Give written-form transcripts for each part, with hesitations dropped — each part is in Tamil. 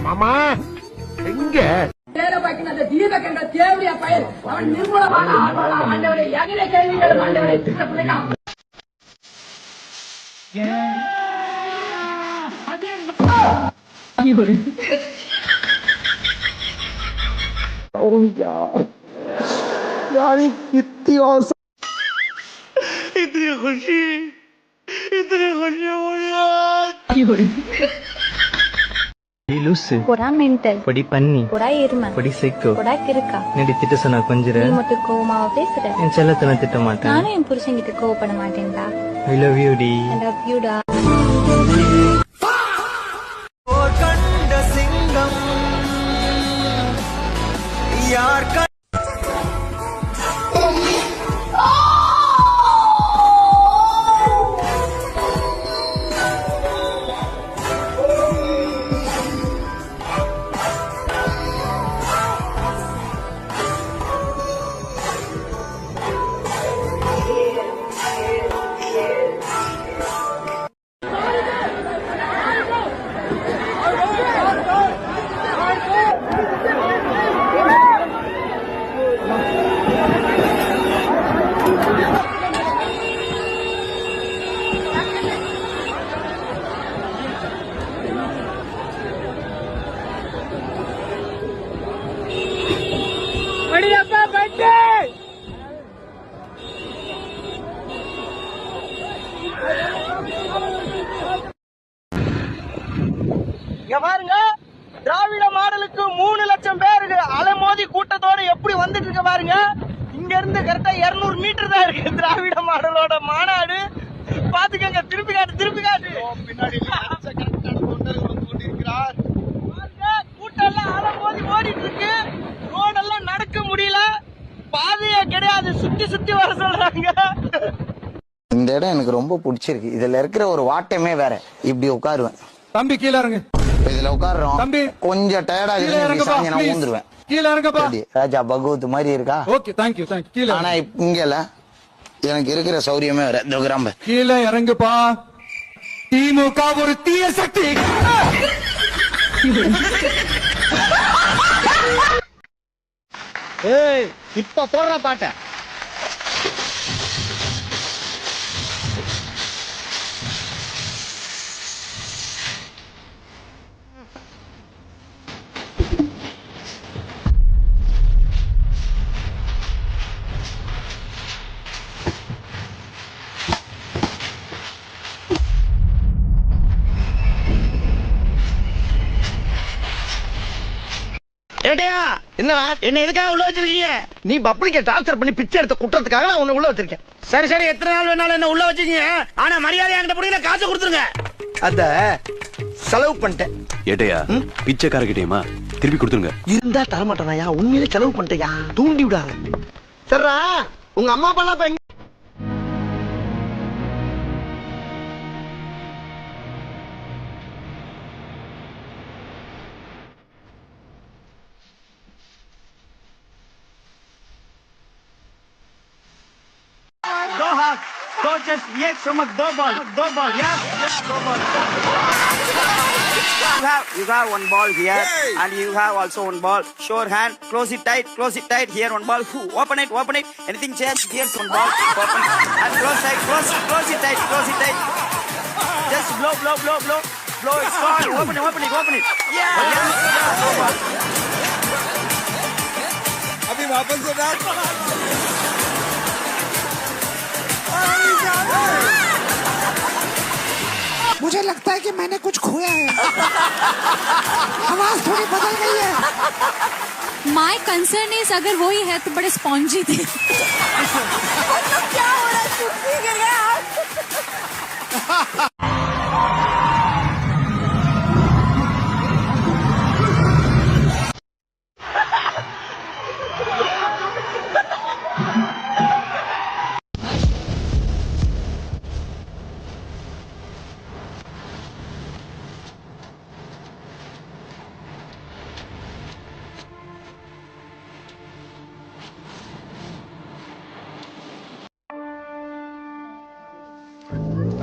மாமா எங்க इतनी खुशी इतनी खुशी लूसु पोड़ा मेंटल पड़ी पन्नी पोड़ा एरुमा पड़ी सेको पोड़ा किरका नेडी திட்ட சொன்னா கொஞ்சற நீ மட்டும் கோவமாவ பேசுற என் செல்லத்தன திட்ட மாட்டேன் நானும் என் புருஷன் கிட்ட கோவப்பட மாட்டேன்டா I love you டி I love you டா ஓர் கண்ட சிங்கம் யார் பாருங்க திராவிட மாடலுக்கு 3 லட்சம் பேருக்கு அலைமோதி கூட்டத்தோட எப்படி வந்துட்டு இருக்க பாருங்க. இங்க இருந்து கரெக்டா 200 மீட்டர் தான் இருக்கு திராவிட மாடலோட மாநாடு. பாத்துக்கங்க, திருப்பி காட்டு பின்னாடி கொண்டிருக்கிறார். கூட்டம் எல்லாம் அலைமோதி ஓடிட்டு இருக்கு. ரோடெல்லாம் நடக்க முடியல, பாதையே கிடையாது, சுத்தி வர சொல்றாங்க. இந்த இடம் எனக்கு ரொம்ப பிடிச்சிருக்கு. இதுல இருக்கிற ஒரு வாட்டமே வேற. இப்படி உட்காருவேன். தம்பி கீழ இறங்கு. இதுல உட்கார்றோம். தம்பி கொஞ்சம் டயர்டா இருக்கு, நான் ஊந்துருவேன். கீழ இறங்கப்பா. ராஜா பகவத் மாதிரி இருக்கா? Okay, thank you. கீழ. ஆனா இங்கல எனக்கு இருக்கிற சௌரியமே வேற. கிராம கீழ இறங்குப்பா. திமுக ஒரு தீய சக்தி. ஏய், இப்ப போடுற பாட்ட என்ன எதுக்காக உள்ள வச்சிருக்கீங்க? நீ பப்ளிக்க டார்ச்சர் பண்ணி பிச்சை எடுத்த குற்றத்துக்காக நான் உன்னை உள்ள வச்சிருக்கேன். சரி, எத்தனை நாள் வேணாலும் என்ன உள்ள வச்சிருக்கீங்க. ஆனா மரியாதை என்கிட்ட புரியல, காசு கொடுத்துருங்க. அத செலவு பண்ணிட்டேன். ஏட்டையா பிச்சைக்காரகிட்டேயுமா திருப்பி கொடுத்துருங்க. இருந்தா தரமாட்டானயா? உண்மையிலே செலவு பண்ணிட்டேயா? தூண்டி விடாத. சரிடா, உங்க அம்மா அப்பா எல்லாம் दो चेस्ट, एक स्टमक, दो बॉल, yes, दो ball. You have one ball here, and you have also one ball. Sure hand, close it tight. Here one ball. Open it. Anything change? Here's one ball. Open it. And close it tight. Just blow. It's gone. Open it. Yeah. No ball. अभी वापस से डाल. मुझे लगता है कि मैंने कुछ खोया है. आवाज थोड़ी बदल गई है. माय कंसर्न इज अगर वही है तो बड़े स्पॉन्जी थे. क्या हो रहा है? चुप्पी गिर गया.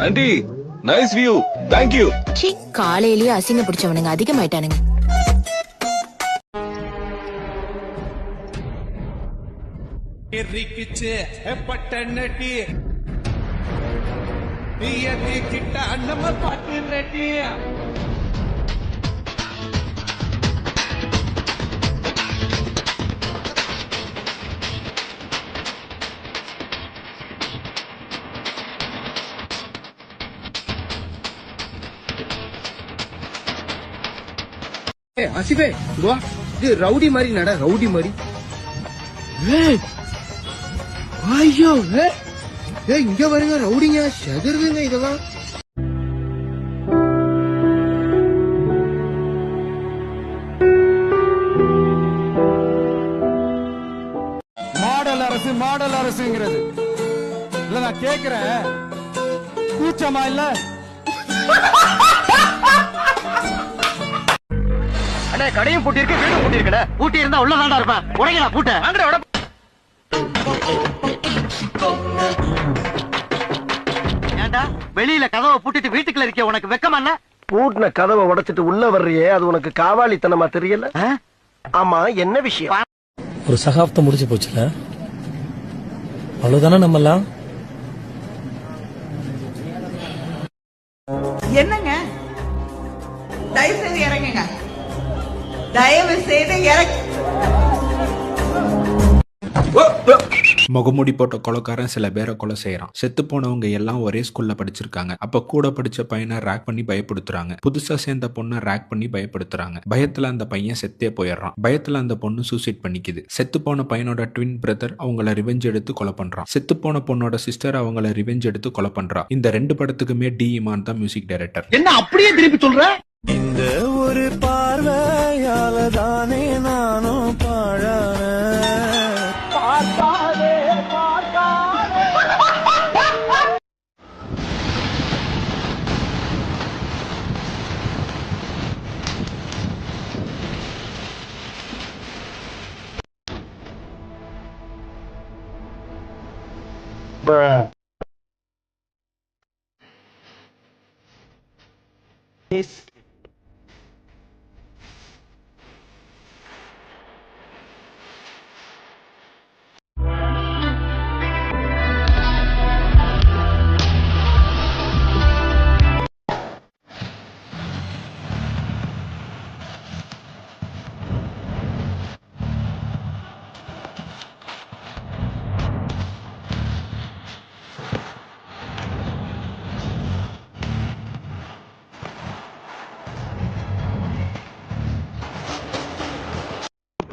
Aunty nice view thank you see காலையிலேயே அசிங்க பிடிச்சவனுங்க அதிகமாயிட்டானுங்க. ஆசிஃபே வா, இது ரவுடி மாதிரி நட, ரவுடி மாதிரி. ஐயோ இங்க வருங்க ரவுடிங்க, செதறுதுங்க இதெல்லாம். மாடல் அரசுங்கிறது இல்ல, நான் கேக்குறேன் கூச்சமா இல்ல? அண்ணே கடையும் பூட்டி இருக்கு, வீடும் பூட்டி இருக்குடா. பூட்டி இருந்தா உள்ளதாண்டா இருப்பேன். உடைங்கடா பூட்ட. வாங்கடா உட. ஏண்டா வெளியில கதவை பூட்டிட்டு வீட்டுக்குள்ள இருக்க, உனக்கு வெக்கமா இல்ல? பூட்டின கதவை உடைச்சிட்டு உள்ள வர்றியே, அது உனக்கு காவாலித்தனமா தெரியல? ஆமா என்ன விஷயம்? ஒரு சகாப்தம் முடிச்சு போச்சுல, அவ்வளவுதானே நம்மலாம். என்னங்க தயவு செய்து இறங்குங்க, தயவு செய்து இறங்க. முகமுடி போட்ட கொலைக்காரன் சில பேரை கொலை செய்யறான். செத்து போனவங்க எல்லாம் ஒரே ஸ்கூல்ல படிச்சிருக்காங்க. அப்ப கூட படிச்ச பையனை ரேக் பண்ணி பயப்படுத்துறாங்க. புதுசா சேர்ந்த பொண்ணை ரேக் பண்ணி பயப்படுத்துறாங்க. பயத்துல அந்த பையன் செத்தே போயிடுறான். பயத்துல அந்த பொண்ணு சூசைட் பண்ணிக்குது. செத்து போன பையனோட ட்வின் பிரதர் அவங்கள ரிவெஞ்ச் எடுத்து கொலை பண்றான். செத்து போன பொண்ணோட சிஸ்டர் அவங்கள ரிவெஞ்ச் எடுத்து கொலை பண்றா. இந்த 2 படத்துக்குமே டி இமான் தான் மியூசிக் டைரக்டர். என்ன அப்படியே திருப்பி சொல்ற? இந்த ஒரு பார்வையால தானே நானும் பாழான.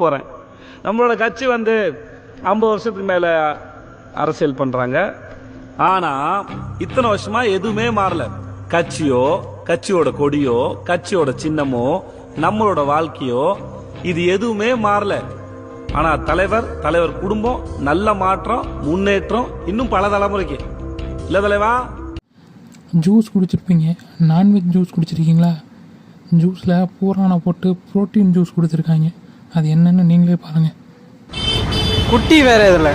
போறேன். நம்மளோட கட்சி 50 வருஷத்துக்கு மேல அரசியல் பண்றாங்க. ஆனா இத்தனை வருஷமா எதுவுமே மாறல. கட்சியோ, கட்சியோட கொடியோ, கட்சியோட சின்னமோ, நம்மளோட வாழ்க்கையோ, இது எதுவுமே மாறல. ஆனா தலைவர் குடும்பம் நல்ல மாற்றம், முன்னேற்றம் இன்னும் பல தலைமுறைக்கு. இல்ல தலைவா? ஜூஸ் குடிச்சிருப்பீங்க, நான்வெஜ் ஜூஸ் குடிச்சிருக்கீங்களா? ஜூஸில் பூரானை போட்டு புரோட்டீன் ஜூஸ் கொடுத்துருக்காங்க. அது என்னன்னு நீங்களே பாருங்க. குட்டி வேற இதுல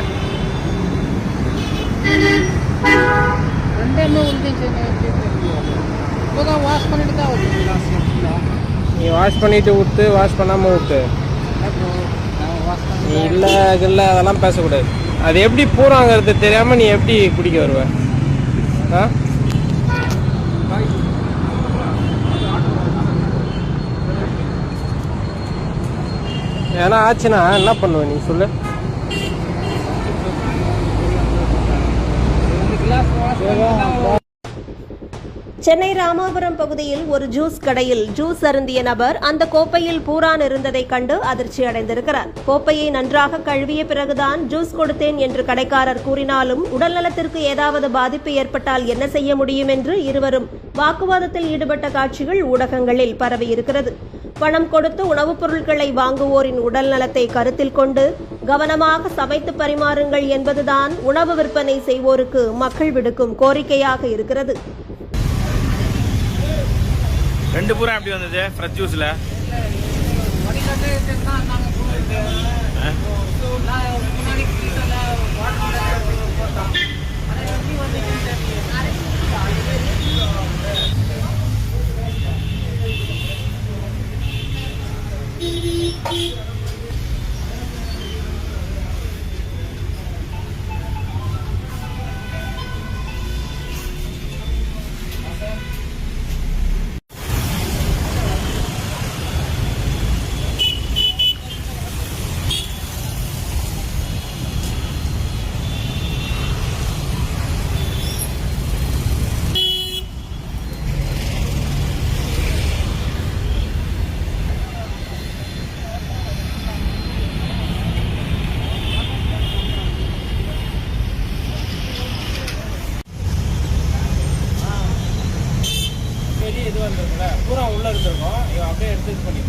நீ வாஷ் பண்ணிட்டு விட்டு வாஷ் பண்ணாம விட்டு நீ இல்ல அதெல்லாம் பேசக்கூடாது. அது எப்படி பூராங்கிறது தெரியாம நீ எப்படி குடிக்க வருவ? ஏன்னா ஆச்சுன்னா என்ன பண்ணுவ நீ சொல்லு? சென்னை ராமாபுரம் பகுதியில் ஒரு ஜூஸ் கடையில் ஜூஸ் அருந்திய நபர் அந்த கோப்பையில் பூரான் இருந்ததை கண்டு அதிர்ச்சி அடைந்திருக்கிறார். கோப்பையை நன்றாக கழுவிய பிறகுதான் ஜூஸ் கொடுத்தேன் என்று கடைக்காரர் கூறினாலும் உடல்நலத்திற்கு ஏதாவது பாதிப்பு ஏற்பட்டால் என்ன செய்ய முடியும் என்று இருவரும் வாக்குவாதத்தில் ஈடுபட்ட காட்சிகள் ஊடகங்களில் பரவியிருக்கிறது. பணம் கொடுத்து உணவுப் பொருட்களை வாங்குவோரின் உடல் நலத்தை கருத்தில் கொண்டு கவனமாக சமைத்து பரிமாறுங்கள் என்பதுதான் உணவு விற்பனை செய்வோருக்கு மக்கள் விடுக்கும் கோரிக்கையாக இருக்கிறது. 2 பூரா எப்படி வந்தது ஃப்ரெஷ் ஜூஸ்ல? இருந்திருக்கும். இவன் அப்படியே எடுத்து இது பண்ணி